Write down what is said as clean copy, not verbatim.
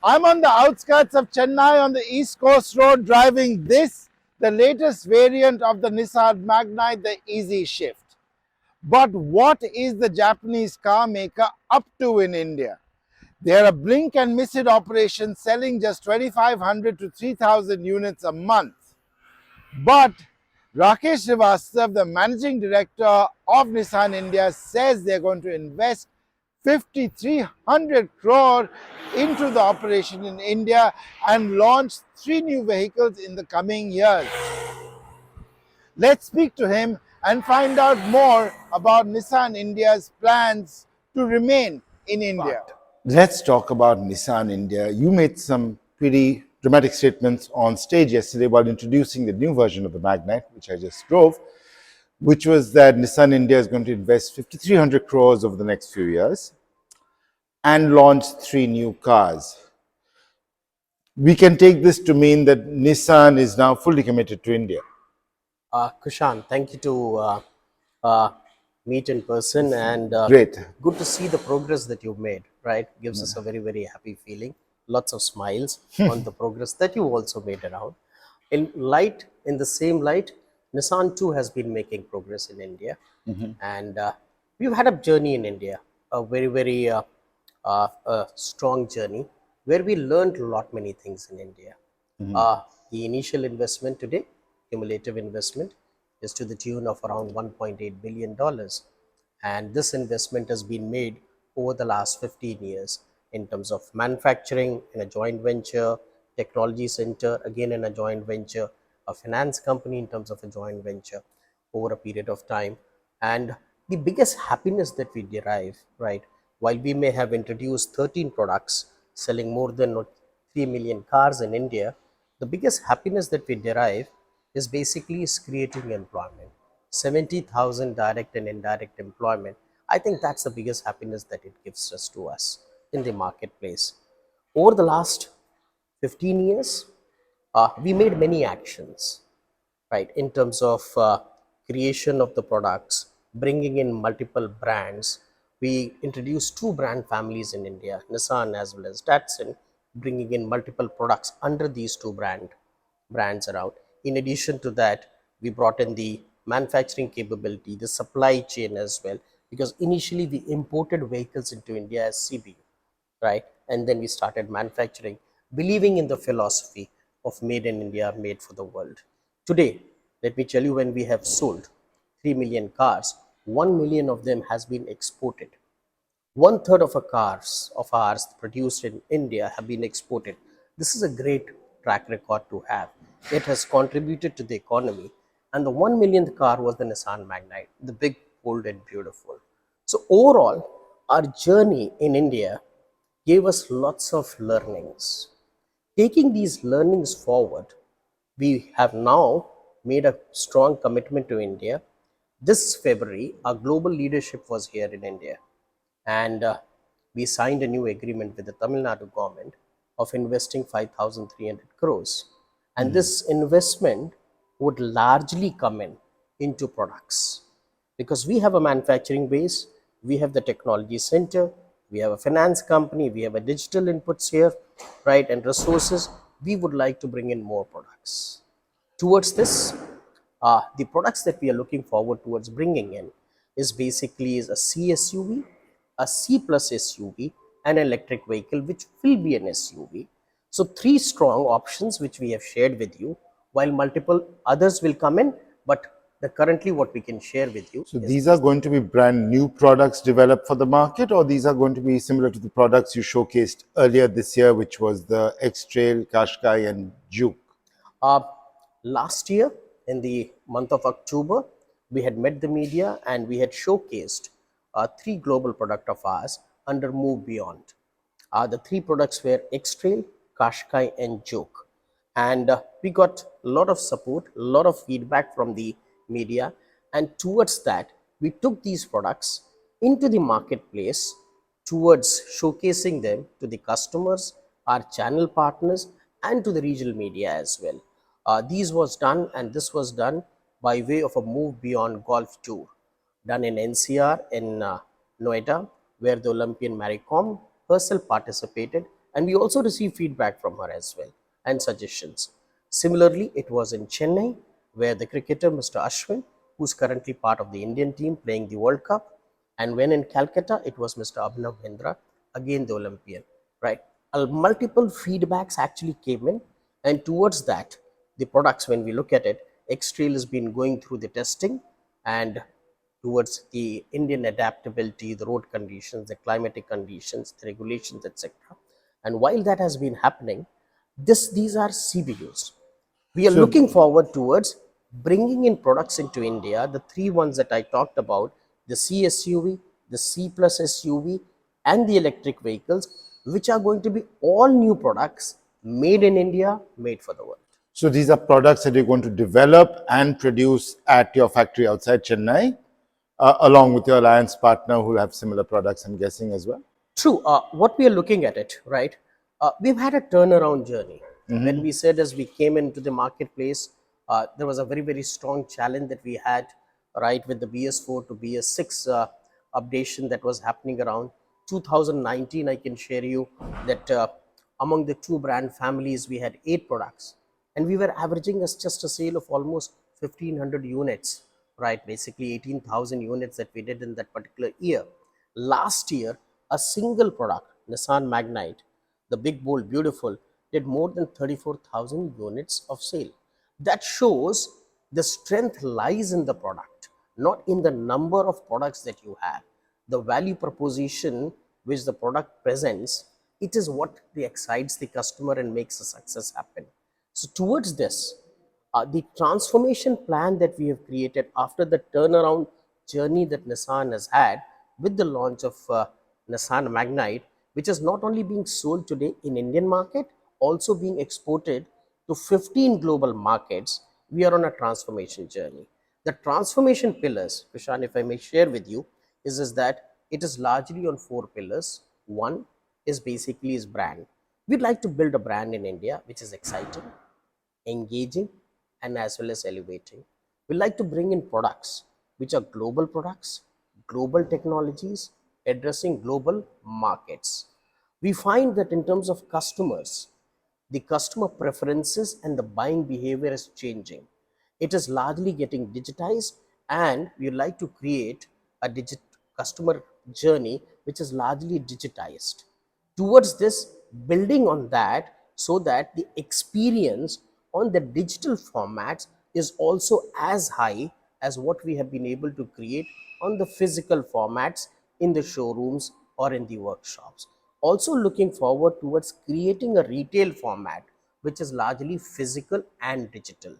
I'm on the outskirts of Chennai on the East Coast Road driving this, the latest variant of the Nissan Magnite, the EZ-Shift. But what is the Japanese car maker up to in India? They're a blink and miss it operation selling just 2,500 to 3,000 units a month. But Rakesh Srivastava, the managing director of Nissan India, says they're going to invest 5,300 crore into the operation in India and launch 3 new vehicles in the coming years. Let's speak to him and find out more about Nissan India's plans to remain in India. Let's talk about Nissan India. You made some pretty dramatic statements on stage yesterday while introducing the new version of the Magnite, which I just drove, which was that Nissan India is going to invest 5,300 crores over the next few years and launch 3 new cars. We can take this to mean that Nissan is now fully committed to India. Kushan, thank you to meet in person and Great. good to see the progress that you've made, right? Gives us a very, very happy feeling. Lots of smiles on the progress that you also made around. In the same light, Nissan too has been making progress in India. And we've had a journey in India, a very, very strong journey where we learned a lot many things in India. The initial investment today, cumulative investment, is to the tune of around $1.8 billion. And this investment has been made over the last 15 years in terms of manufacturing in a joint venture, technology center, again in a joint venture, a finance company in terms of a joint venture over a period of time. And the biggest happiness that we derive, right, while we may have introduced 13 products selling more than 3 million cars in India, the biggest happiness that we derive is basically is creating employment. 70,000 direct and indirect employment. I think that's the biggest happiness that it gives us to us in the marketplace. Over the last 15 years, we made many actions, right, in terms of creation of the products, bringing in multiple brands. We introduced 2 brand families in India, Nissan as well as Datsun, bringing in multiple products under these brands around. In addition to that, we brought in the manufacturing capability, the supply chain as well, because initially we imported vehicles into India as CBU, right? And then we started manufacturing, believing in the philosophy of made in India, made for the world. Today, let me tell you, when we have sold 3 million cars, 1 million of them has been exported. 1/3 of our cars of ours produced in India have been exported. This is a great track record to have. It has contributed to the economy. And the 1 millionth car was the Nissan Magnite, the big, bold, and beautiful. So, overall, our journey in India gave us lots of learnings. Taking these learnings forward, we have now made a strong commitment to India. This February, our global leadership was here in India, and we signed a new agreement with the Tamil Nadu government of investing 5,300 crores. And this investment would largely come into products, because we have a manufacturing base, we have the technology center, we have a finance company, we have a digital inputs here, right, and resources. We would like to bring in more products. Towards this, the products that we are looking forward towards bringing in is basically is a C SUV, a C plus SUV, and an electric vehicle, which will be an SUV. So 3 strong options which we have shared with you, while multiple others will come in, but currently what we can share with you. So these are going to be brand new products developed for the market, or these are going to be similar to the products you showcased earlier this year, which was the X-Trail, Qashqai, and Juke? Uh, Last year, in the month of October, we had met the media and we had showcased 3 global products of ours under Move Beyond. The 3 products were X-Trail, Qashqai, and Juke. And we got a lot of support, a lot of feedback from the media. And towards that, we took these products into the marketplace towards showcasing them to the customers, our channel partners, and to the regional media as well. These was done, and this was done by way of a Move Beyond Golf Tour done in NCR in Noida, where the Olympian Mary Kom herself participated And we also received feedback from her as well and suggestions. Similarly, it was in Chennai where the cricketer Mr. Ashwin, who's currently part of the Indian team playing the World Cup, and when in Calcutta, it was Mr. Abhinav Bindra, again the Olympian, right? Multiple feedbacks actually came in, and towards that, the products, when we look at it, X-Trail has been going through the testing and towards the Indian adaptability, the road conditions, the climatic conditions, the regulations, etc. And while that has been happening, these are CBUs. We are So looking forward towards bringing in products into India, the three ones that I talked about, the C SUV, the C plus SUV, and the electric vehicles, which are going to be all new products made in India, made for the world. So these are products that you're going to develop and produce at your factory outside Chennai, along with your alliance partner who have similar products, I'm guessing, as well. True. What we are looking at it, right? We've had a turnaround journey. When we said as we came into the marketplace, there was a very, very strong challenge that we had, right, with the BS4 to BS6 updation that was happening around 2019. I can share you that among the two brand families, we had 8 products, and we were averaging as just a sale of almost 1500 units, right? Basically 18,000 units that we did in that particular year. Last year, a single product, Nissan Magnite, the big, bold, beautiful, did more than 34,000 units of sale. That shows the strength lies in the product, not in the number of products that you have. The value proposition which the product presents, it is what excites the customer and makes the success happen. So towards this, the transformation plan that we have created after the turnaround journey that Nissan has had with the launch of Nissan Magnite, which is not only being sold today in Indian market, also being exported to 15 global markets. We are on a transformation journey. The transformation pillars, Kushan, if I may share with you, is that it is largely on 4 pillars. One is basically is brand. We'd like to build a brand in India which is exciting, engaging, and as well as elevating. We like to bring in products which are global products, global technologies, addressing global markets. We find that in terms of customers, the customer preferences and the buying behavior is changing. It is largely getting digitized, and we like to create a customer journey which is largely digitized. Towards this, building on that so that the experience on the digital formats is also as high as what we have been able to create on the physical formats in the showrooms or in the workshops. Also looking forward towards creating a retail format which is largely physical and digital.